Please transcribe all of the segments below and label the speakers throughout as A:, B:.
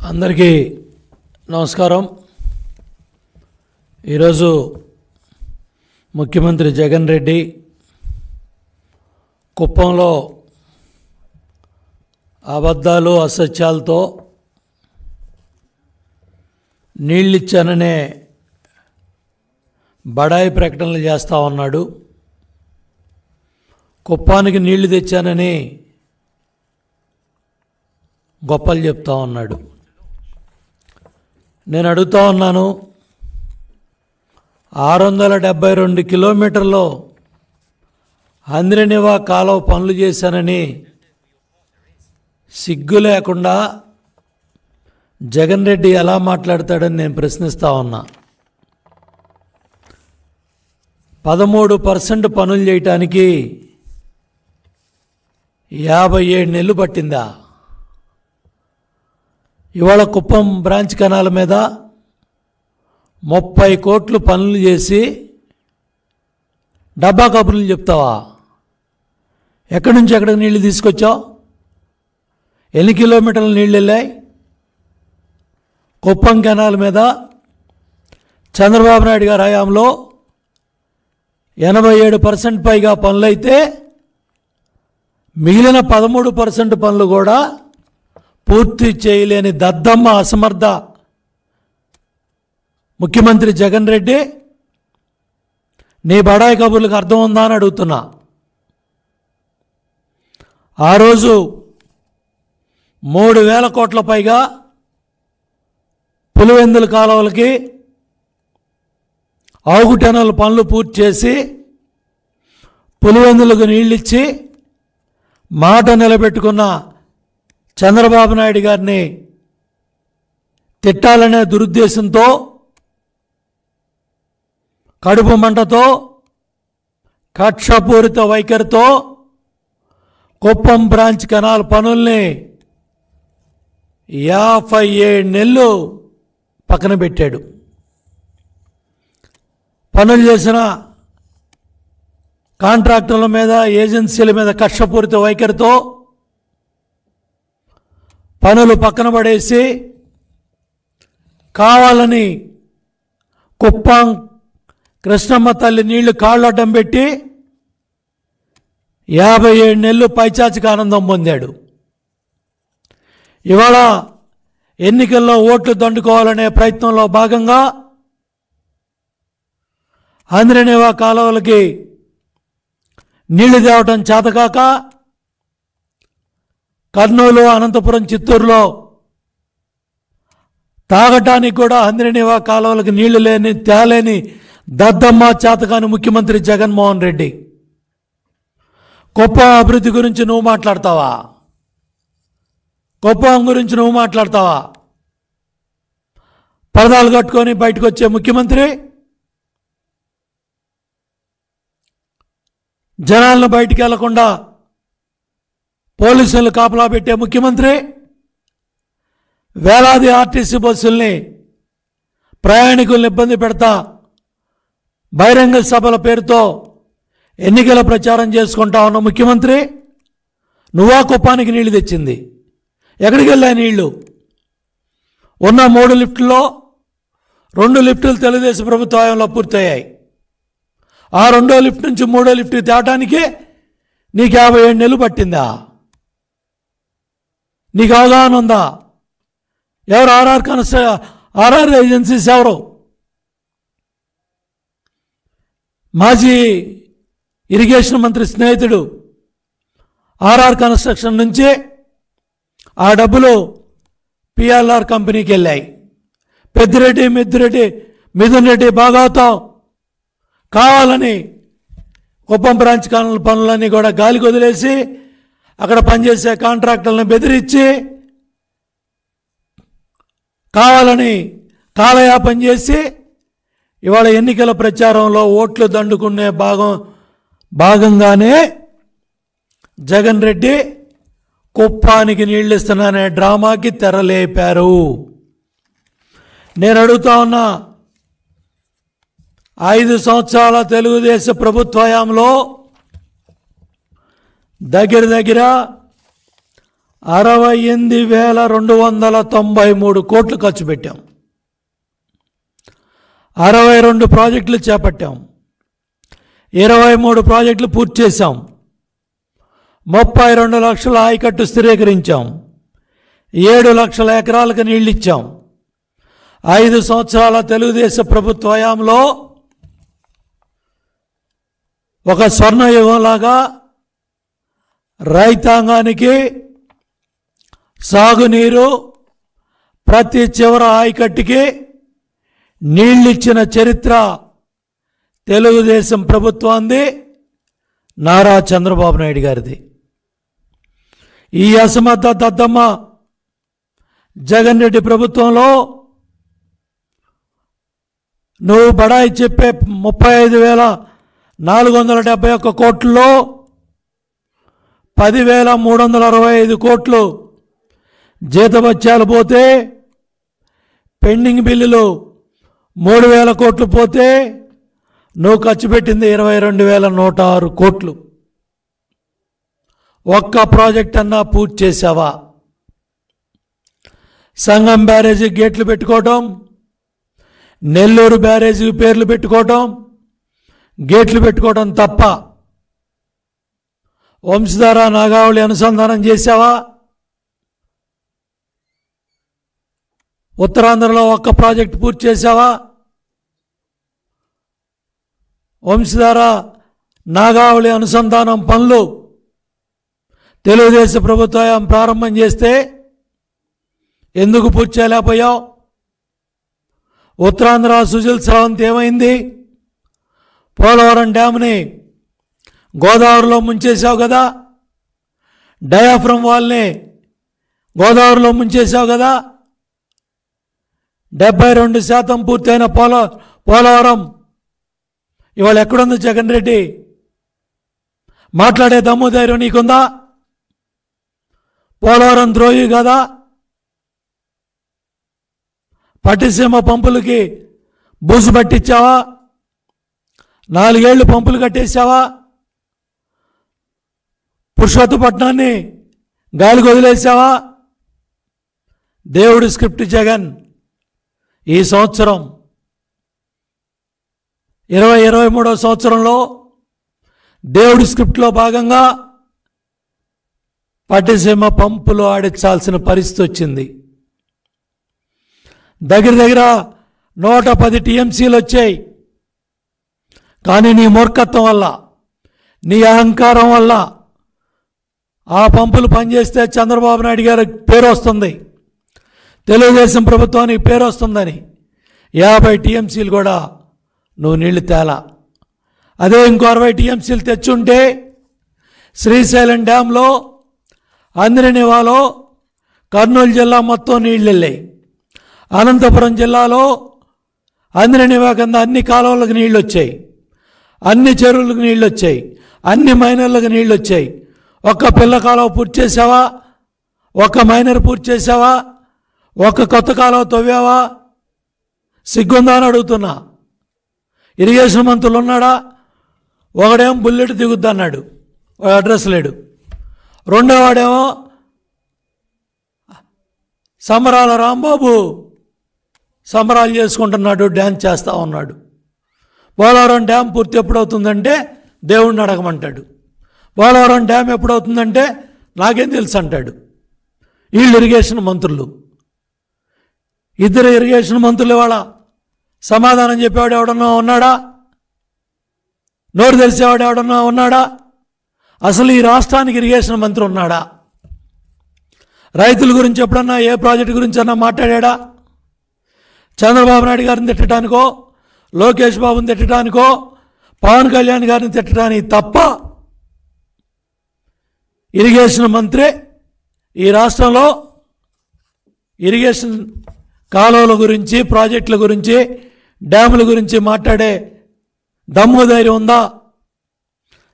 A: అందరికీ నమస్కారం. ఈరోజు ముఖ్యమంత్రి జగన్ రెడ్డి కుప్పంలో అబద్ధాలు అసత్యాలతో నీళ్ళిచ్చాననే బడాయి ప్రకటనలు చేస్తూ ఉన్నాడు. కుప్పానికి నీళ్లు తెచ్చానని గొప్పలు చెప్తా ఉన్నాడు. నేను అడుగుతా ఉన్నాను, 672 కిలోమీటర్లో హంద్రినివా కాలువ పనులు చేశానని సిగ్గు లేకుండా జగన్ రెడ్డి ఎలా మాట్లాడతాడని నేను ప్రశ్నిస్తూ ఉన్నా. 13% పనులు చేయటానికి 57 నెలలు పట్టిందా? ఇవాళ కుప్పం బ్రాంచ్ కెనాల్ మీద 30 కోట్లు పనులు చేసి డబ్బా కబుర్లు చెప్తావా? ఎక్కడి నుంచి ఎక్కడికి నీళ్లు తీసుకొచ్చావు? ఎన్ని కిలోమీటర్లు నీళ్ళు వెళ్ళాయి? కుప్పం కెనాల్ మీద చంద్రబాబు నాయుడు గారి హయాంలో 87% పైగా పనులైతే మిగిలిన 13% పనులు కూడా పూర్తి చేయలేని దద్దమ్మ అసమర్థ ముఖ్యమంత్రి జగన్ రెడ్డి, నీ బడాయి కబుర్లకు అర్థం ఉందా అని అడుగుతున్నా. ఆ రోజు 3,000 కోట్ల పైగా పులివెందుల కాలువలకి ఆగుటెనల పనులు పూర్తి చేసి పులివెందులకు నీళ్ళిచ్చి మాట నిలబెట్టుకున్న చంద్రబాబు నాయుడు గారిని తిట్టాలనే దురుద్దేశంతో, కడుపు మంటతో, కక్షపూరిత వైఖరితో కుప్పం బ్రాంచ్ కెనాల్ పనుల్ని 57 నెలలు పక్కన పెట్టాడు. పనులు చేసిన కాంట్రాక్టర్ల మీద, ఏజెన్సీల మీద కక్షపూరిత వైఖరితో పనులు పక్కన పడేసి కావాలని కుప్పం కృష్ణమ్మ తల్లి నీళ్లు కాళ్ళడ్డం పెట్టి 57 నెలలు పైచాచిక ఆనందం పొందాడు. ఇవాళ ఎన్నికల్లో ఓట్లు దండుకోవాలనే ప్రయత్నంలో భాగంగా హంద్రినివా కాలువలకి నీళ్లు తేవటం చేతకాక కర్నూలు, అనంతపురం, చిత్తూరులో తాగటానికి కూడా హంద్రినివా కాలువలకు నీళ్లు తేలేని దద్దమ్మ చేతకాని ముఖ్యమంత్రి జగన్మోహన్ రెడ్డి. కుప్పం అభివృద్ధి గురించి నువ్వు మాట్లాడతావా? కుప్పం గురించి నువ్వు మాట్లాడతావా? పరదాలు కట్టుకొని బయటకు వచ్చే ముఖ్యమంత్రి, జనాలను బయటికి వెళ్లకుండా పోలీసులు కాపలా పెట్టే ముఖ్యమంత్రి, వేలాది ఆర్టీసీ బస్సుల్ని ప్రయాణికులను ఇబ్బంది పెడతా బహిరంగ సభల పేరుతో ఎన్నికల ప్రచారం చేసుకుంటా ఉన్న ముఖ్యమంత్రి, నువ్వా కుప్పానికి నీళ్లు తెచ్చింది? ఎక్కడికి వెళ్ళాయి నీళ్లు? ఉన్న 3 లిఫ్టుల్లో 2 లిఫ్టులు తెలుగుదేశం ప్రభుత్వ హయాంలో పూర్తయ్యాయి. ఆ 2వ లిఫ్ట్ నుంచి 3వ లిఫ్ట్ తేవటానికి నీకు 57 నెలలు పట్టిందా? నీకు అవగాహన ఉందా? ఎవరు ఆర్ఆర్ ఏజెన్సీస్ ఎవరు? మాజీ ఇరిగేషన్ మంత్రి స్నేహితుడు ఆర్ఆర్ కన్స్ట్రక్షన్ నుంచి ఆ డబ్బులు పిఎల్ఆర్ కంపెనీకి వెళ్ళాయి. పెద్దిరెడ్డి, మిథున్ రెడ్డి భాగవతం కావాలని కుప్పం బ్రాంచ్ కెనాల్ పనులన్నీ కూడా గాలికి వదిలేసి అక్కడ పనిచేసే కాంట్రాక్టర్లను బెదిరించి కావాలని కాలయాపన చేసి ఇవాళ ఎన్నికల ప్రచారంలో ఓట్లు దండుకునే భాగంగానే జగన్ రెడ్డి కుప్పానికి నీళ్ళు ఇస్తున్నానే డ్రామాకి తెరలేపారు. నేను అడుగుతా ఉన్నా, 5 సంవత్సరాల తెలుగుదేశం ప్రభుత్వ హయాంలో దగ్గర దగ్గర 68,293 కోట్లు ఖర్చు పెట్టాం. 62 ప్రాజెక్టులు చేపట్టాం. 23 ప్రాజెక్టులు పూర్తి చేశాం. 32 లక్షల ఆయకట్టు స్థిరీకరించాం. 7 లక్షల ఎకరాలకు నీళ్ళు ఇచ్చాం. 5 సంవత్సరాల తెలుగుదేశం ప్రభుత్వ హయాంలో ఒక స్వర్ణయుగంలాగా రైతాంగానికి సాగునీరు, ప్రతి చివర ఆయకట్టుకి నీళ్ళిచ్చిన చరిత్ర తెలుగుదేశం ప్రభుత్వాన్ని, నారా చంద్రబాబు నాయుడు గారిది. ఈ అసమర్థ దద్దమ్మ జగన్ రెడ్డి ప్రభుత్వంలో నువ్వు బడాయి చెప్పే 35,471 కోట్లలో 10,365 కోట్లు జీతభత్యాలు పోతే, పెండింగ్ బిల్లులు 3,000 కోట్లు పోతే నువ్వు ఖర్చు పెట్టింది 22,106 కోట్లు. ఒక్క ప్రాజెక్ట్ అన్నా పూర్తి చేసావా? సంగం బ్యారేజీకి గేట్లు పెట్టుకోవటం, నెల్లూరు బ్యారేజీకి పేర్లు పెట్టుకోవటం, గేట్లు పెట్టుకోవడం తప్ప వంశధార నాగావళి అనుసంధానం చేసావా? ఉత్తరాంధ్రలో ఒక్క ప్రాజెక్ట్ పూర్తి చేసావా? వంశధార నాగావళి అనుసంధానం పనులు తెలుగుదేశం ప్రభుత్వం ప్రారంభం చేస్తే ఎందుకు పూర్తి చేయలేకపోయావు? ఉత్తరాంధ్ర సుజల్ స్రవంతి ఏమైంది? పోలవరం డ్యామ్ని గోదావరిలో ముంచేసావు కదా, డయాఫ్రమ్ వాల్ని గోదావరిలో ముంచేసావు కదా. 72% పూర్తయిన పోలవరం ఇవాళ ఎక్కడుంది జగన్ రెడ్డి? మాట్లాడే దమ్ము ధైర్యం నీకుందా? పోలవరం ద్రోహి కదా? పట్టిసీమ పంపులకి బూజు పట్టించావా? 4 ఏళ్ళు పంపులు కట్టేశావా? పురుషోత్తపట్నాన్ని గాలికి వదిలేసావా? దేవుడి స్క్రిప్ట్ జగన్. ఈ సంవత్సరం 2023వ సంవత్సరంలో దేవుడి స్క్రిప్ట్లో భాగంగా పట్టిసీమ పంపులు ఆడించాల్సిన పరిస్థితి వచ్చింది. దగ్గర దగ్గర 110 టీఎంసీలు వచ్చాయి. కానీ నీ మూర్ఖత్వం వల్ల, నీ అహంకారం వల్ల ఆ పంపులు పనిచేస్తే చంద్రబాబు నాయుడు గారి పేరు వస్తుంది, తెలుగుదేశం ప్రభుత్వానికి పేరు వస్తుందని 50 టీఎంసీలు కూడా నువ్వు నీళ్లు తేలా. అదే ఇంకో 60 టీఎంసీలు తెచ్చుంటే శ్రీశైలం డ్యాంలో, అంద్రినివాలో, కర్నూలు జిల్లా మొత్తం నీళ్ళు వెళ్ళాయి. అనంతపురం జిల్లాలో అంద్రినివా కింద అన్ని కాలువలకు నీళ్ళు వచ్చాయి, అన్ని చెరువులకు నీళ్ళు వచ్చాయి, అన్ని మైనర్లకు నీళ్ళు వచ్చాయి. ఒక్క పిల్ల కాలువ పూర్తి చేసావా? ఒక్క మైనర్ పూర్తి చేసావా? ఒక్క కొత్త కాలువ తవ్వావా? సిగ్గుందా అని అడుగుతున్నా. ఇరిగేషన్ మంత్రులు ఉన్నాడా? ఒకడేమో బుల్లెట్ దిగుద్ది అన్నాడు, అడ్రస్ లేడు. రెండో వాడేమో సమరాల రాంబాబు సంబరాలు చేసుకుంటున్నాడు, డ్యాన్స్ చేస్తూ ఉన్నాడు. పోలవరం డ్యామ్ పూర్తి ఎప్పుడవుతుందంటే దేవుణ్ణి అడగమంటాడు. పోలవరం డ్యామ్ ఎప్పుడవుతుందంటే నాకేం తెలుసు అంటాడు. వీళ్ళు ఇరిగేషన్ మంత్రులు, ఇద్దరు ఇరిగేషన్ మంత్రులు ఇవాళ సమాధానం చెప్పేవాడు ఎవడన్నా ఉన్నాడా? నోరు తెలిసేవాడు ఎవడన్నా ఉన్నాడా? అసలు ఈ రాష్ట్రానికి ఇరిగేషన్ మంత్రి ఉన్నాడా? రైతుల గురించి ఎప్పుడన్నా ఏ ప్రాజెక్టు గురించి అన్నా మాట్లాడా? చంద్రబాబు నాయుడు గారిని తిట్టడానికో, లోకేష్ బాబుని తిట్టడానికో, పవన్ కళ్యాణ్ గారిని తిట్టడానికి తప్ప ఇరిగేషన్ మంత్రి ఈ రాష్ట్రంలో ఇరిగేషన్ కాలువల గురించి, ప్రాజెక్టుల గురించి, డ్యాముల గురించి మాట్లాడే దమ్ము ధైర్యం ఉందా?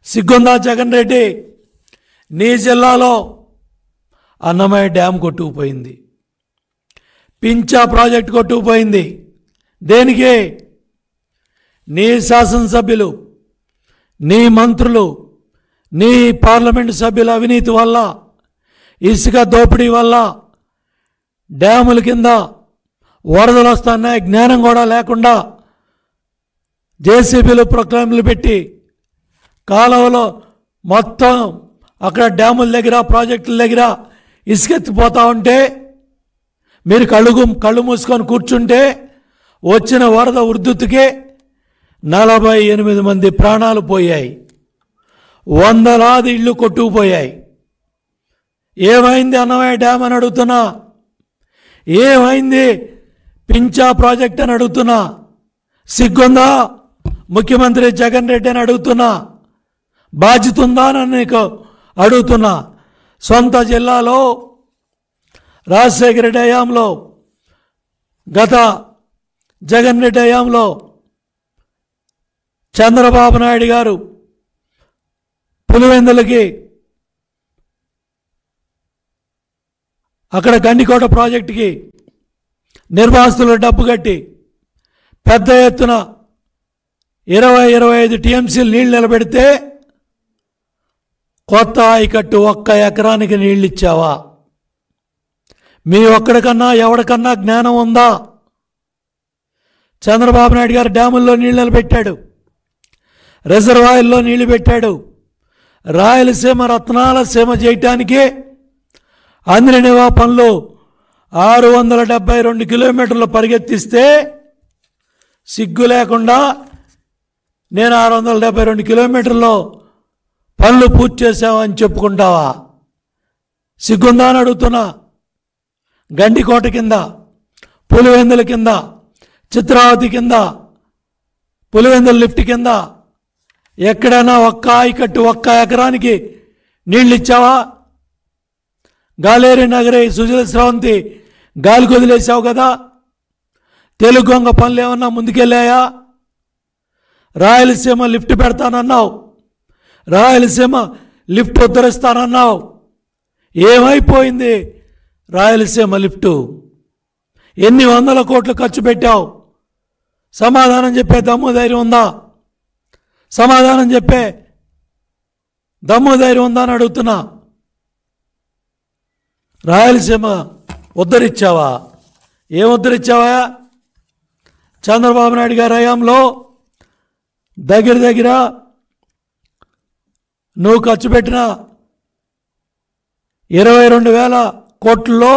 A: సిగ్గుందా జగన్ రెడ్డి? నీ జిల్లాలో అన్నమయ్య డ్యామ్ కొట్టుకుపోయింది, పించా ప్రాజెక్టు కొట్టుకుపోయింది. దేనికి? నీ శాసనసభ్యులు, నీ మంత్రులు, నీ పార్లమెంటు సభ్యుల అవినీతి వల్ల, ఇసుక దోపిడీ వల్ల డ్యాముల కింద వరదలు వస్తున్నాయి, జ్ఞానం కూడా లేకుండా జేసీబీలు ప్రొక్లైమ్లు పెట్టి కాలువలో మొత్తం అక్కడ డ్యాముల దగ్గర ప్రాజెక్టుల దగ్గర ఇసుకెత్తిపోతూ ఉంటే మీరు కళ్ళు మూసుకొని కూర్చుంటే వచ్చిన వరద ఉధృతికి 48 మంది ప్రాణాలు పోయాయి, వందలాది ఇళ్ళు కొట్టుకుపోయాయి. ఏమైంది అన్నమయ్య డ్యామ్ అని అడుగుతున్నా, ఏమైంది పింఛా ప్రాజెక్ట్ అని అడుగుతున్నా, సిగ్గుందా ముఖ్యమంత్రి జగన్ రెడ్డి అని అడుగుతున్నా, బాధ్యత ఉందా అని నీకు అడుగుతున్నా. సొంత జిల్లాలో రాజశేఖర రెడ్డి హయాంలో, గత జగన్ రెడ్డి హయాంలో చంద్రబాబు నాయుడు గారు పులివెందులకి అక్కడ గండికోట ప్రాజెక్టుకి నిర్వాసితులు డబ్బు కట్టి పెద్ద ఎత్తున 20-25 టీఎంసీలు నీళ్లు నిలబెడితే కొత్త ఆయకట్టు 1 ఎకరానికి నీళ్ళు ఇచ్చావా? మీ ఒక్కడికన్నా ఎవడికన్నా జ్ఞానం ఉందా? చంద్రబాబు నాయుడు గారు డ్యాముల్లో నీళ్ళు నిలబెట్టాడు, రిజర్వాయర్లో నీళ్లు పెట్టాడు. రాయలసీమ రత్నాల సీమ చేయటానికి అందినవా పనులు 672 కిలోమీటర్లు పరిగెత్తిస్తే సిగ్గు లేకుండా నేను 672 కిలోమీటర్లో పనులు పూర్తి చేసావని చెప్పుకుంటావా? సిగ్గుందా అని అడుగుతున్నా. గండికోట కింద, పులివెందుల కింద, చిత్రావతి కింద, పులివెందుల లిఫ్ట్ కింద ఎక్కడైనా 1 ఆయకట్టు 1 ఎకరానికి నీళ్ళు ఇచ్చావా? గాలేరి నగరి సుజల స్రవంతి గాలికి వదిలేసావు కదా. తెలుగొంగ పనులు ఏమన్నా ముందుకెళ్ళాయా? రాయలసీమ లిఫ్ట్ పెడతానన్నావు, రాయలసీమ లిఫ్ట్ ఉద్ధరిస్తానన్నావు. ఏమైపోయింది రాయలసీమ లిఫ్టు? ఎన్ని వందల కోట్లు ఖర్చు పెట్టావు? సమాధానం చెప్పే దమ్ము ధైర్యం ఉందా? సమాధానం చెప్పే దమ్ము ధైర్యం ఉందా అని అడుగుతున్నా. రాయలసీమ ఉద్ధరించావా? ఏం ఉద్ధరించావా? చంద్రబాబు నాయుడు గారి హయాంలో దగ్గర నువ్వు ఖర్చు పెట్టిన 22,000 కోట్లలో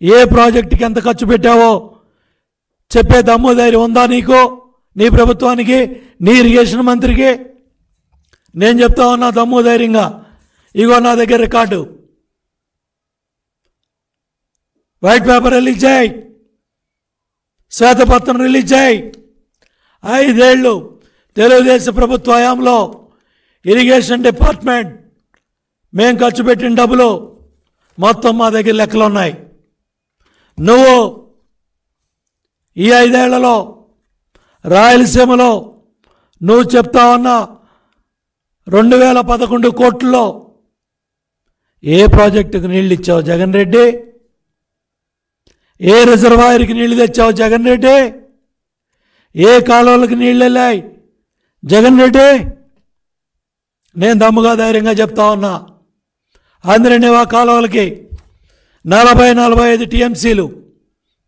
A: ఏ ప్రాజెక్టుకి ఎంత ఖర్చు పెట్టావో చెప్పే దమ్ము ధైర్యం ఉందా నీకు, నీ ప్రభుత్వానికి, నీ ఇరిగేషన్ మంత్రికి? నేను చెప్తా ఉన్నా దమ్ము ధైర్యంగా, ఇగో నా దగ్గర రికార్డు, వైట్ పేపర్ రిలీజ్ చేయి, శ్వేతపత్రం రిలీజ్ చేయి. 5 ఏళ్ళు తెలుగుదేశం ప్రభుత్వ హయాంలో ఇరిగేషన్ డిపార్ట్మెంట్ మేము ఖర్చు పెట్టిన డబ్బులు మొత్తం మా దగ్గర లెక్కలు ఉన్నాయి. నువ్వు ఈ 5 ఏళ్లలో రాయలసీమలో నువ్వు చెప్తా ఉన్న 2011 కోట్లలో ఏ ప్రాజెక్టుకు నీళ్ళు ఇచ్చావు జగన్ రెడ్డి? ఏ రిజర్వాయర్కి నీళ్లు తెచ్చావు జగన్ రెడ్డి? ఏ కాలువలకు నీళ్ళు వెళ్ళాయి జగన్ రెడ్డి? నేను దమ్ముగా ధైర్యంగా చెప్తా ఉన్నా, ఆంధ్రనేవా కాలువలకి 40-45 టీఎంసీలు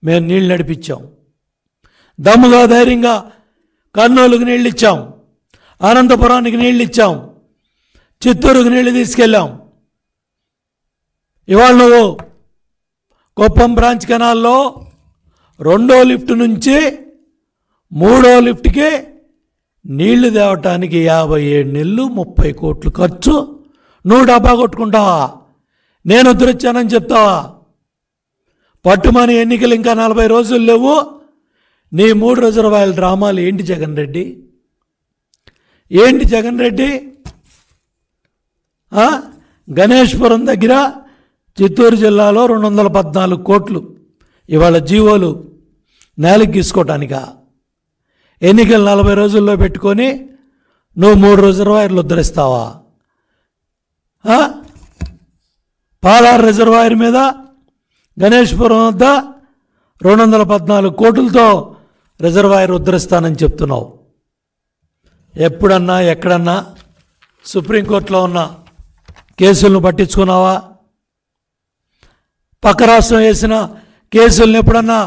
A: మేము నీళ్ళు నడిపించాం. దమ్ముగా ధైర్యంగా కర్నూలుకు నీళ్ళు ఇచ్చాం, అనంతపురానికి నీళ్ళు ఇచ్చాం, చిత్తూరుకు నీళ్ళు తీసుకెళ్ళాం. ఇవాళ నువ్వు కుప్పం బ్రాంచ్ కెనాల్లో 2వ లిఫ్ట్ నుంచి 3వ లిఫ్ట్కి నీళ్లు తేవటానికి 57 నెలలు 30 కోట్లు ఖర్చు. నువ్వు డబ్బా కొట్టుకుంటావా? నేను ఉద్ధరించానని చెప్తావా? పట్టుమని ఎన్నికలు ఇంకా 40 రోజులు లేవు. నీ 3 రిజర్వాయర్ల డ్రామాలు ఏంటి జగన్ రెడ్డి? ఏంటి జగన్ రెడ్డి? గణేశ్వరం దగ్గర చిత్తూరు జిల్లాలో 214 కోట్లు ఇవాళ జీవోలు నేలకి తీసుకోవటానికా? ఎన్నికలు 40 రోజుల్లో పెట్టుకొని నువ్వు 3 రిజర్వాయర్లు ఉద్ధరిస్తావా? పాలార్ రిజర్వాయర్ మీద గణేశ్వరం వద్ద 214 కోట్లతో రిజర్వాయర్ ఉద్ధరిస్తానని చెప్తున్నావు. ఎప్పుడన్నా ఎక్కడన్నా సుప్రీంకోర్టులో ఉన్న కేసులను పట్టించుకున్నావా? పక్క రాష్ట్రం వేసిన కేసులను ఎప్పుడన్నా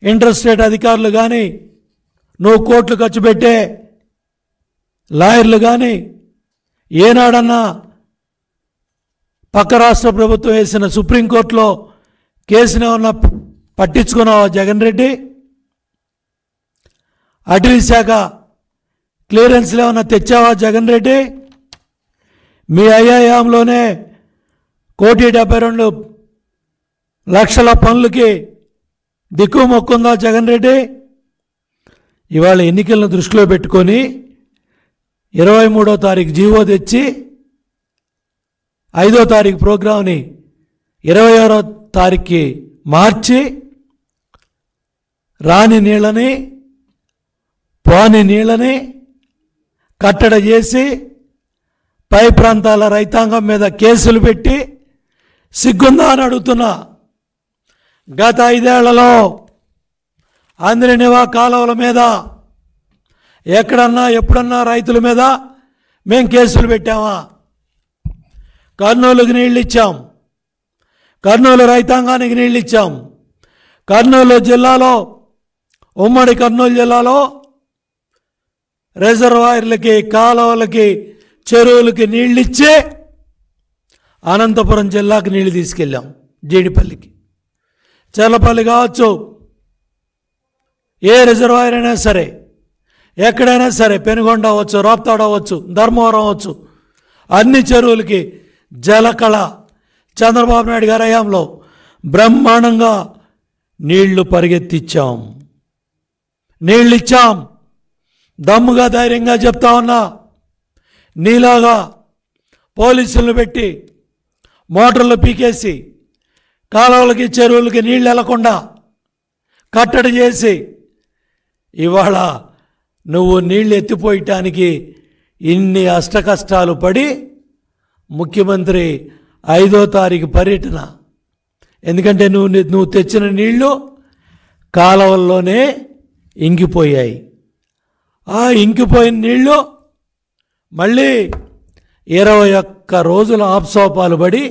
A: ఇంటర్ స్టేట్ అధికారులు కానీ, నువ్వు కోట్లు ఖర్చు పెట్టే లాయర్లు కానీ ఏనాడన్నా పక్క రాష్ట్ర ప్రభుత్వం వేసిన సుప్రీంకోర్టులో కేసును ఏమన్నా పట్టించుకున్నావా జగన్ రెడ్డి? అటవీ శాఖ క్లియరెన్స్లు ఏమన్నా తెచ్చావా జగన్ రెడ్డి? మీ ఐఐఎంలోనే 1,72,00,000 పనులకి దిక్కు మొక్కుందా జగన్ రెడ్డి? ఇవాళ ఎన్నికలను దృష్టిలో పెట్టుకొని 23వ తారీఖు జీవో తెచ్చి 5వ తారీఖు ప్రోగ్రాంని 26వ తారీఖుకి మార్చి రాని నీళ్ళని పోని నీళ్ళని కట్టడ చేసి పై ప్రాంతాల రైతాంగం మీద కేసులు పెట్టి సిగ్గుందా అని అడుగుతున్నా. గత 5 ఏళ్లలో ఆంధ్రనివా కాలువల మీద ఎక్కడన్నా ఎప్పుడన్నా రైతుల మీద మేం కేసులు పెట్టామా? కర్నూలుకి నీళ్ళు ఇచ్చాం, కర్నూలు రైతాంగానికి నీళ్ళు ఇచ్చాం. కర్నూలు జిల్లాలో, ఉమ్మడి కర్నూలు జిల్లాలో రిజర్వాయర్లకి, కాలువలకి, చెరువులకి నీళ్ళు ఇచ్చే అనంతపురం జిల్లాకి నీళ్లు తీసుకెళ్ళాం. జీడిపల్లికి, చర్లపల్లి కావచ్చు, ఏ రిజర్వాయర్ అయినా సరే, ఎక్కడైనా సరే, పెనుగొండ అవ్వచ్చు, రాప్తాడు అవ్వచ్చు, ధర్మవరం అవ్వచ్చు, అన్ని చెరువులకి జలకళ చంద్రబాబు నాయుడు గారి హయాంలో బ్రహ్మాండంగా నీళ్లు పరిగెత్తిచ్చాం, నీళ్ళు ఇచ్చాం. దమ్ముగా ధైర్యంగా చెప్తా ఉన్నా, నీలాగా పోలీసులను పెట్టి మోటార్లు పీకేసి కాలువలకి చెరువులకి నీళ్ళు వెళ్లకుండా కట్టడి చేసి ఇవాళ నువ్వు నీళ్ళు ఎత్తిపోయటానికి ఇన్ని అష్టకష్టాలు పడి ముఖ్యమంత్రి 5వ తారీఖు పర్యటన. ఎందుకంటే నువ్వు తెచ్చిన నీళ్లు కాలువల్లోనే ఇంకిపోయాయి. ఆ ఇంకిపోయిన నీళ్లు మళ్ళీ 21 రోజుల ఆప్సోపాలు పడి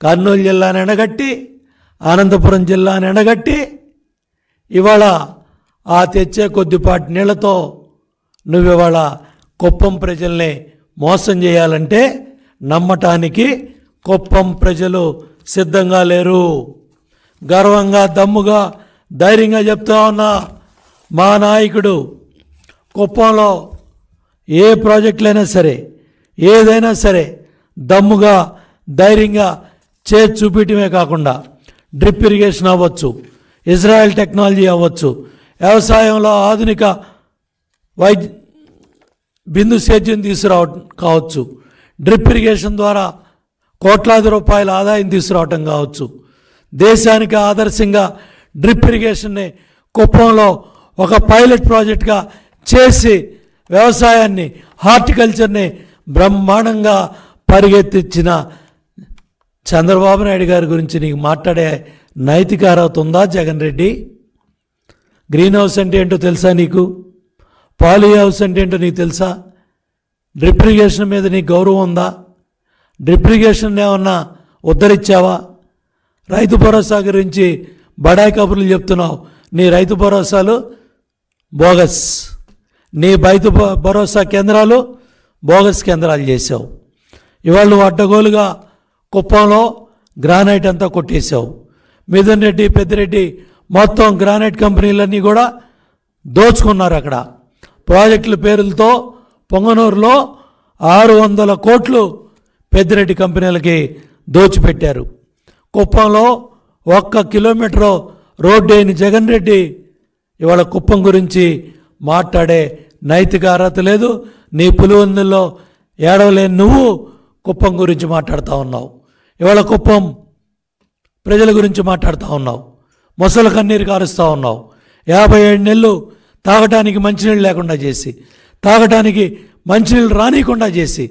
A: కర్నూలు జిల్లాని ఎండగట్టి, అనంతపురం జిల్లాని ఎండగట్టి ఇవాళ ఆ తెచ్చే కొద్దిపాటి నీళ్లతో నువ్వు ఇవాళ కుప్పం ప్రజల్ని మోసం చేయాలంటే నమ్మటానికి కుప్పం ప్రజలు సిద్ధంగా లేరు. గర్వంగా, దమ్ముగా, ధైర్యంగా చెప్తా ఉన్నా, మా నాయకుడు కుప్పంలో ఏ ప్రాజెక్టులైనా సరే, ఏదైనా సరే దమ్ముగా, ధైర్యంగా చేసి చూపించడమే కాకుండా డ్రిప్ ఇరిగేషన్ అవ్వచ్చు, ఇజ్రాయెల్ టెక్నాలజీ అవ్వచ్చు, వ్యవసాయంలో ఆధునిక బిందు సేద్యం తీసుకురావటం కావచ్చు, డ్రిప్ ఇరిగేషన్ ద్వారా కోట్లాది రూపాయల ఆదాయం తీసుకురావటం కావచ్చు, దేశానికి ఆదర్శంగా డ్రిప్ ఇరిగేషన్ని కుప్పంలో ఒక పైలట్ ప్రాజెక్ట్గా చేసి వ్యవసాయాన్ని, హార్టికల్చర్ని బ్రహ్మాండంగా పరిగెత్తించిన చంద్రబాబు నాయుడు గారి గురించి నీకు మాట్లాడే నైతిక అర్హత ఉందా జగన్ రెడ్డి? గ్రీన్ హౌస్ అంటే ఏంటో తెలుసా నీకు? పాలీ హౌస్ అంటే ఏంటో నీకు తెలుసా? డ్రిప్ ఇరిగేషన్ మీద నీకు గౌరవం ఉందా? డ్రిప్ ఇరిగేషన్ ఏమన్నా ఉద్ధరించావా? రైతు భరోసా గురించి బడాయి కబుర్లు చెప్తున్నావు. నీ రైతు భరోసాలు బోగస్, నీ రైతు భరోసా కేంద్రాలు బోగస్ కేంద్రాలు చేసావు. ఇవాళ నువ్వు అడ్డగోలుగా కుప్పంలో గ్రానైట్ అంతా కొట్టేశావు. మిథున్ రెడ్డి, పెద్దిరెడ్డి మొత్తం గ్రానైట్ కంపెనీలన్నీ కూడా దోచుకున్నారు. అక్కడ ప్రాజెక్టుల పేర్లతో పొంగనూరులో 600 కోట్లు పెద్దిరెడ్డి కంపెనీలకి దోచిపెట్టారు. కుప్పంలో 1 కిలోమీటరు రోడ్డు అయిన జగన్ రెడ్డి ఇవాళ కుప్పం గురించి మాట్లాడే నైతిక అర్హత లేదు. నీ పులివెందుల్లో ఏడవలేని నువ్వు కుప్పం గురించి మాట్లాడుతూ ఉన్నావు. ఇవాళ కుప్పం ప్రజల గురించి మాట్లాడుతూ ఉన్నావు. మొసలు కన్నీరు కారుస్తూ ఉన్నావు. 57 నెలలు తాగటానికి మంచినీళ్ళు లేకుండా చేసి, తాగటానికి మంచినీళ్ళు రానియకుండా చేసి,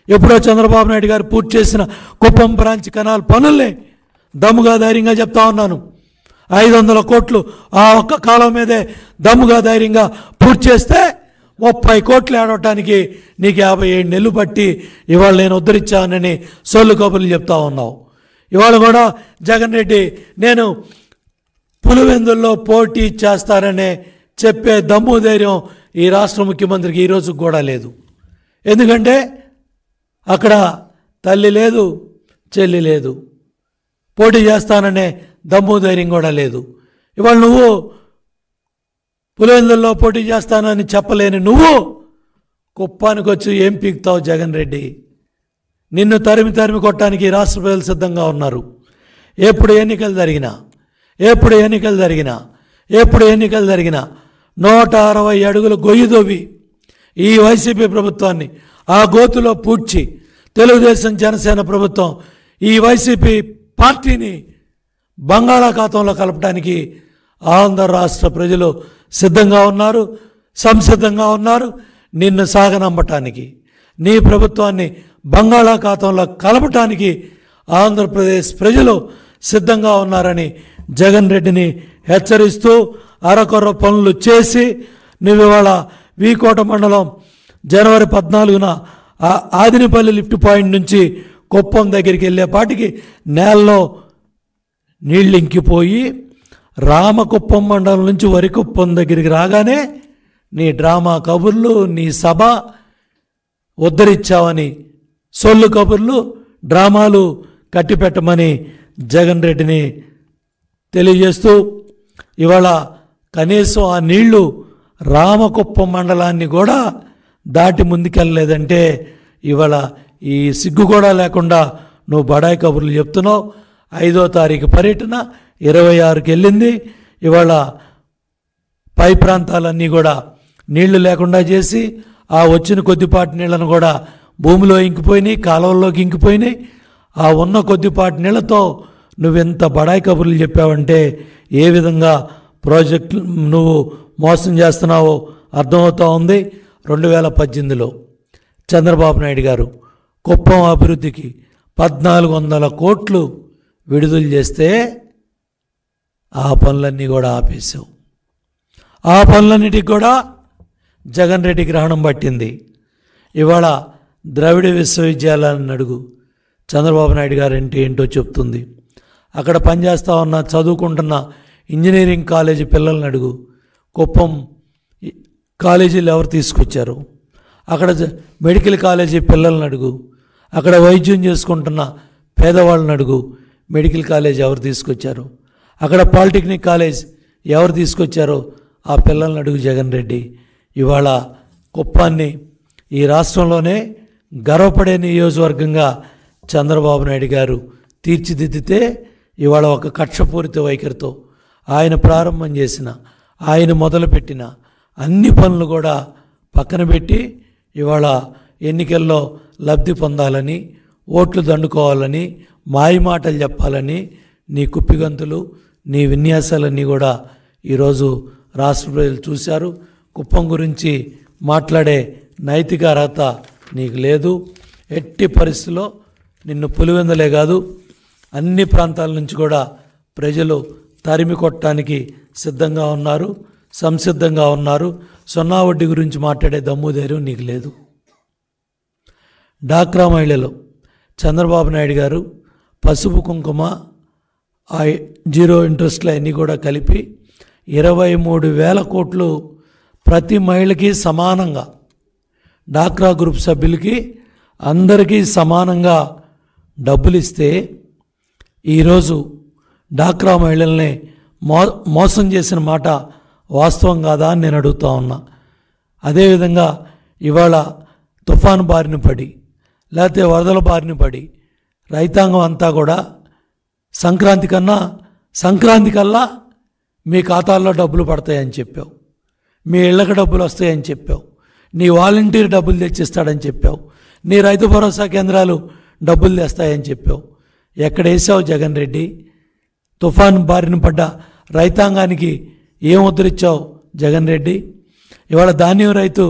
A: ఎప్పుడో చంద్రబాబు నాయుడు గారు పూర్తి చేసిన కుప్పం బ్రాంచ్ కెనాల్ పనుల్ని దమ్ముగా, ధైర్యంగా చెప్తా ఉన్నాను. 500 కోట్లు ఆ ఒక్క కాలం మీదే దమ్ముగా, ధైర్యంగా పూర్తి చేస్తే 30 కోట్లు ఏడవటానికి నీకు 57 నెలలు పట్టి ఇవాళ నేను ఉద్ధరించానని సొల్లు కబుర్లు చెప్తా ఉన్నావు. ఇవాళ కూడా జగన్ రెడ్డి నేను పులివెందుల్లో పోటీ చేస్తాననే చెప్పే దమ్ము ధైర్యం ఈ రాష్ట్ర ముఖ్యమంత్రికి ఈరోజు కూడా లేదు. ఎందుకంటే అక్కడ తల్లి లేదు, చెల్లి లేదు, పోటీ చేస్తాననే దమ్ము ధైర్యం కూడా లేదు. ఇవాళ నువ్వు పులివెందుల్లో పోటీ చేస్తానని చెప్పలేని నువ్వు కుప్పానికి వచ్చి ఏం పీకుతావు జగన్ రెడ్డి? నిన్ను తరిమి కొట్టడానికి రాష్ట్ర ప్రజలు సిద్ధంగా ఉన్నారు. ఎప్పుడు ఎన్నికలు జరిగినా 160 అడుగులు గొయ్యి దోవి ఈ వైసీపీ ప్రభుత్వాన్ని ఆ గోతులో పూడ్చి తెలుగుదేశం జనసేన ప్రభుత్వం ఈ వైసీపీ పార్టీని బంగాళాఖాతంలో కలపడానికి ఆంధ్ర రాష్ట్ర ప్రజలు సిద్ధంగా ఉన్నారు, సంసిద్ధంగా ఉన్నారు. నిన్ను సాగనంపటానికి, నీ ప్రభుత్వాన్ని బంగాళాఖాతంలో కలపటానికి ఆంధ్రప్రదేశ్ ప్రజలు సిద్ధంగా ఉన్నారని జగన్ రెడ్డిని హెచ్చరిస్తూ అరకొర పనులు చేసి నువ్వు ఇవాళ వీకోట మండలం జనవరి 14న ఆదినిపల్లి లిఫ్ట్ పాయింట్ నుంచి కుప్పం దగ్గరికి వెళ్ళేపాటికి నేలలో నీళ్ళు ఇంకిపోయి రామకుప్పం మండలం నుంచి వరికుప్పం దగ్గరికి రాగానే నీ డ్రామా కబుర్లు, నీ సభ ఉద్ధరించావని సొల్లు కబుర్లు, డ్రామాలు కట్టిపెట్టమని జగన్ రెడ్డిని తెలియజేస్తూ ఇవాళ కనీసం ఆ నీళ్లు రామకుప్పం మండలాన్ని కూడా దాటి ముందుకెళ్ళలేదంటే ఇవాళ ఈ సిగ్గు కూడా లేకుండా నువ్వు బడాయి కబుర్లు చెప్తున్నావు. 5వ తారీఖు పర్యటన 26కి వెళ్ళింది. ఇవాళ పై ప్రాంతాలన్నీ కూడా నీళ్లు లేకుండా చేసి ఆ వచ్చిన కొద్దిపాటి నీళ్లను కూడా భూమిలో ఇంకిపోయినాయి, కాలువల్లోకి ఇంకిపోయినాయి. ఆ ఉన్న కొద్దిపాటి నీళ్లతో నువ్వెంత బడాయి కబుర్లు చెప్పావంటే ఏ విధంగా ప్రాజెక్టు నువ్వు మోసం చేస్తున్నావో అర్థమవుతూ ఉంది. 2018లో చంద్రబాబు నాయుడు గారు కుప్పం అభివృద్ధికి 1400 కోట్లు విడుదల చేస్తే ఆ పనులన్నీ కూడా ఆపేశావు. ఆ పనులన్నిటికి కూడా జగన్ రెడ్డి గ్రహణం పట్టింది. ఇవాళ ద్రవిడ విశ్వవిద్యాలయాన్ని అడుగు, చంద్రబాబు నాయుడు గారు అంటే ఏంటో చెప్తుంది. అక్కడ పనిచేస్తూ ఉన్న చదువుకుంటున్న ఇంజనీరింగ్ కాలేజీ పిల్లల్ని అడుగు, కుప్పం కాలేజీలు ఎవరు తీసుకొచ్చారు? అక్కడ మెడికల్ కాలేజీ పిల్లల్ని అడుగు, అక్కడ వైద్యం చేసుకుంటున్న పేదవాళ్ళని అడుగు, మెడికల్ కాలేజ్ ఎవరు తీసుకొచ్చారు? అక్కడ పాలిటెక్నిక్ కాలేజ్ ఎవరు తీసుకొచ్చారో ఆ పిల్లల్ని అడుగు జగన్ రెడ్డి. ఇవాళ కుప్పాన్ని ఈ రాష్ట్రంలోనే గర్వపడే నియోజకవర్గంగా చంద్రబాబు నాయుడు గారు తీర్చిదిద్దితే ఇవాళ ఒక కక్షపూరిత వైఖరితో ఆయన ప్రారంభం చేసిన, ఆయన మొదలుపెట్టిన అన్ని పనులు కూడా పక్కన పెట్టి ఇవాళ ఎన్నికల్లో లబ్ధి పొందాలని, ఓట్లు దండుకోవాలని, మాయమాటలు చెప్పాలని నీ కుప్పిగంతులు, నీ విన్యాసాలన్నీ కూడా ఈరోజు రాష్ట్ర ప్రజలు చూశారు. కుప్పం గురించి మాట్లాడే నైతిక అర్హత నీకు లేదు. ఎట్టి పరిస్థితిలో నిన్ను పులివెందులే కాదు అన్ని ప్రాంతాల నుంచి కూడా ప్రజలు తరిమి కొట్టడానికి సిద్ధంగా ఉన్నారు, సంసిద్ధంగా ఉన్నారు. సున్నా వడ్డీ గురించి మాట్లాడే దమ్ము ధైర్యం నీకు లేదు. డాక్రా మహిళలు చంద్రబాబు నాయుడు గారు పసుపు కుంకుమ జీరో ఇంట్రెస్ట్లు అన్నీ కూడా కలిపి 23,000 కోట్లు ప్రతి మహిళకి సమానంగా, డాక్రా గ్రూప్ సభ్యులకి అందరికీ సమానంగా డబ్బులు ఇస్తే ఈరోజు డాక్రా మహిళల్ని మోసం చేసిన మాట వాస్తవం కాదా అని నేను అడుగుతా ఉన్నా. అదేవిధంగా ఇవాళ తుఫాను బారిన పడి లేకపోతే వరదల బారిన పడి రైతాంగం అంతా కూడా సంక్రాంతి కల్లా మీ ఖాతాల్లో డబ్బులు పడతాయని చెప్పావు, మీ ఇళ్ళకి డబ్బులు వస్తాయని చెప్పావు, నీ వాలంటీర్ డబ్బులు తెచ్చిస్తాడని చెప్పావు, నీ రైతు భరోసా కేంద్రాలు డబ్బులు తెస్తాయని చెప్పావు. ఎక్కడ వేసావు జగన్ రెడ్డి? తుఫాను బారిన పడ్డ రైతాంగానికి ఏం ఉద్ధరించావు జగన్ రెడ్డి? ఇవాళ ధాన్యం రైతు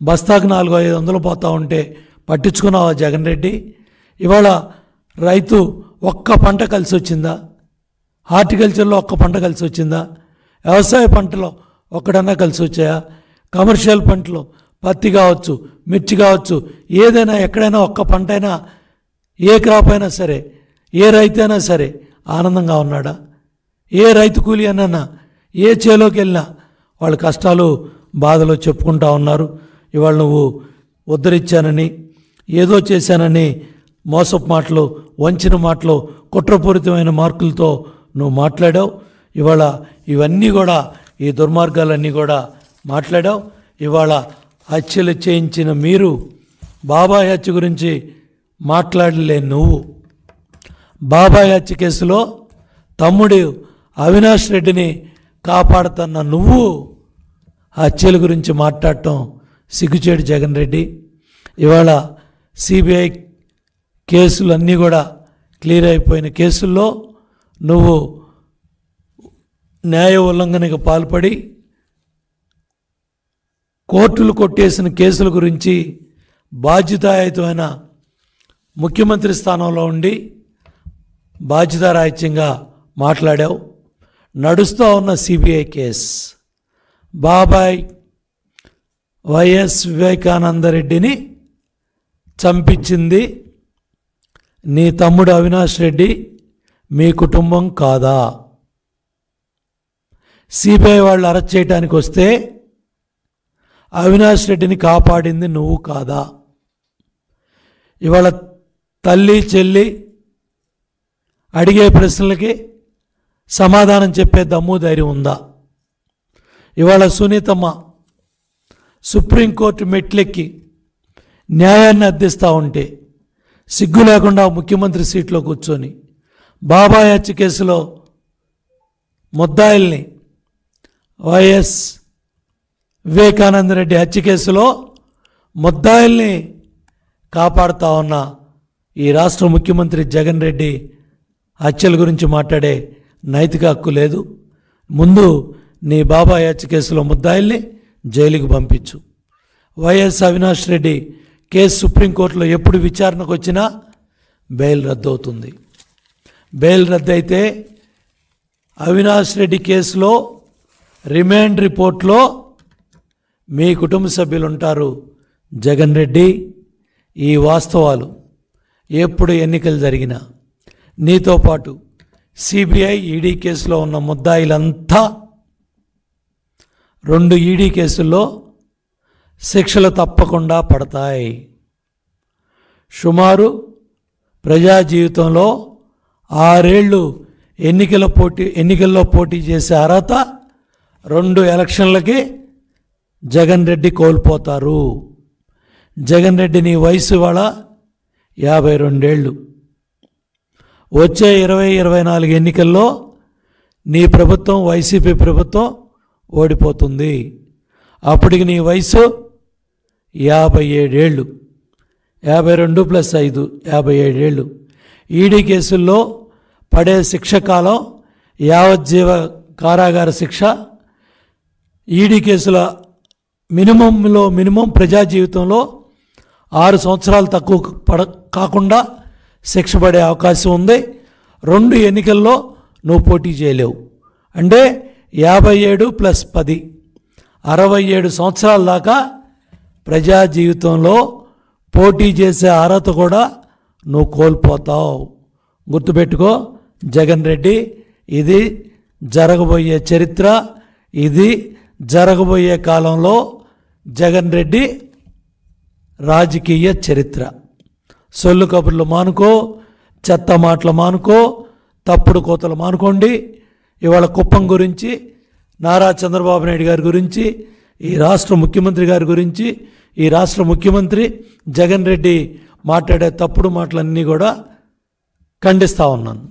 A: బస్తాకు 400-500 పోతూ ఉంటే పట్టించుకున్నావా జగన్ రెడ్డి? ఇవాళ రైతు ఒక్క పంట కలిసి వచ్చిందా? హార్టికల్చర్లో ఒక్క పంట కలిసి వచ్చిందా? వ్యవసాయ పంటలో ఒక్కడన్నా కలిసి వచ్చాయా? కమర్షియల్ పంటలో పత్తి కావచ్చు, మిర్చి కావచ్చు, ఏదైనా ఎక్కడైనా ఒక్క పంట అయినా, ఏ క్రాప్ అయినా సరే, ఏ రైతు అయినా సరే ఆనందంగా ఉన్నాడా? ఏ రైతు కూలి అన్నా ఏ చేలోకి వెళ్ళినా వాళ్ళ కష్టాలు బాధలు చెప్పుకుంటా ఉన్నారు. ఇవాళ నువ్వు ఉద్ధరించానని, ఏదో చేశానని మోసపు మాటలు, వంచిన మాటలు, కుట్రపూరితమైన మార్కులతో నువ్వు మాట్లాడావు. ఇవాళ ఇవన్నీ కూడా, ఈ దుర్మార్గాలన్నీ కూడా మాట్లాడావు. ఇవాళ హత్యలు చేయించిన మీరు బాబాయ్ హత్య గురించి మాట్లాడలే. నువ్వు బాబాయ్ హత్య కేసులో తమ్ముడు అవినాష్ రెడ్డిని కాపాడుతున్న నువ్వు హత్యల గురించి మాట్లాడటం సిగ్గుచేటు జగన్ రెడ్డి. ఇవాళ సిబిఐ కేసులు అన్నీ కూడా క్లియర్ అయిపోయిన కేసుల్లో నువ్వు న్యాయ ఉల్లంఘనకు పాల్పడి కోర్టులు కొట్టేసిన కేసుల గురించి బాధ్యతాయుతమైన ముఖ్యమంత్రి స్థానంలో ఉండి బాధ్యతారాహిత్యంగా మాట్లాడావు. నడుస్తూ ఉన్న సిబిఐ కేసు బాబాయ్ వైఎస్ వివేకానందరెడ్డిని చంపించింది నీ తమ్ముడు అవినాష్ రెడ్డి, మీ కుటుంబం కాదా? సిబిఐ వాళ్ళు అరెస్ట్ చేయడానికి వస్తే అవినాష్ రెడ్డిని కాపాడింది నువ్వు కాదా? ఇవాళ తల్లి చెల్లి అడిగే ప్రశ్నలకి సమాధానం చెప్పే దమ్ము ధైర్యం ఉందా? ఇవాళ సునీతమ్మ సుప్రీంకోర్టు మెట్లెక్కి న్యాయాన్ని అర్థిస్తూ ఉంటే సిగ్గు లేకుండా ముఖ్యమంత్రి సీట్లో కూర్చొని బాబాయ్ హత్య కేసులో ముద్దాయిల్ని, వైఎస్ వివేకానందరెడ్డి హత్య కేసులో ముద్దాయిల్ని కాపాడుతూ ఉన్న ఈ రాష్ట్ర ముఖ్యమంత్రి జగన్ రెడ్డి హత్యల గురించి మాట్లాడే నైతిక హక్కు లేదు. ముందు నీ బాబాయ్ హత్య కేసులో ముద్దాయిల్ని జైలుకి పంపించు. వైఎస్ అవినాష్ రెడ్డి కేసు సుప్రీంకోర్టులో ఎప్పుడు విచారణకు వచ్చినా బెయిల్ రద్దు అవుతుంది. బెయిల్ రద్దు అయితే అవినాష్ రెడ్డి కేసులో రిమాండ్ రిపోర్ట్లో మీ కుటుంబ సభ్యులు ఉంటారు. జగన్ రెడ్డి, ఈ వాస్తవాలు ఎప్పుడు ఎన్నికలు జరిగినా నీతో పాటు సిబిఐ ఈడీ కేసులో ఉన్న ముద్దాయిలంతా 2 ఈడీ కేసుల్లో శిక్షలు తప్పకుండా పడతాయి. సుమారు ప్రజా జీవితంలో 6 ఏళ్ళు ఎన్నికల్లో పోటీ చేసే అర్హత 2 ఎలక్షన్లకి జగన్ రెడ్డి కోల్పోతారు. జగన్ రెడ్డి నీ వయసు ఇవాళ 52 ఏళ్ళు. వచ్చే 2024 ఎన్నికల్లో నీ ప్రభుత్వం, వైసీపీ ప్రభుత్వం ఓడిపోతుంది. అప్పటికి నీ వయసు 57 ఏళ్ళు. 52 + 5 57 ఏళ్ళు. ఈడీ కేసుల్లో పడే శిక్ష కాలం యావజ్జీవ కారాగార శిక్ష. ఈడీ కేసుల మినిమం ప్రజా జీవితంలో 6 సంవత్సరాలు తక్కువ కాకుండా శిక్ష పడే అవకాశం ఉంది. 2 ఎన్నికల్లో నువ్వు పోటీ చేయలేవు. అంటే 57 + 10 67 సంవత్సరాల దాకా ప్రజా జీవితంలో పోటీ చేసే అర్హత కూడా నువ్వు కోల్పోతావు. గుర్తుపెట్టుకో జగన్ రెడ్డి, ఇది జరగబోయే చరిత్ర. ఇది జరగబోయే కాలంలో జగన్ రెడ్డి రాజకీయ చరిత్ర. సొల్లు కబుర్లు మానుకో, చెత్త మాటలు మానుకో, తప్పుడు కోతలు మానుకోండి. ఇవాళ కుప్పం గురించి, నారా చంద్రబాబు నాయుడు గారి గురించి, ఈ రాష్ట్ర ముఖ్యమంత్రి గారి గురించి, ఈ రాష్ట్ర ముఖ్యమంత్రి జగన్ రెడ్డి మాట్లాడే తప్పుడు మాటలన్నీ కూడా ఖండిస్తూ ఉన్నాను.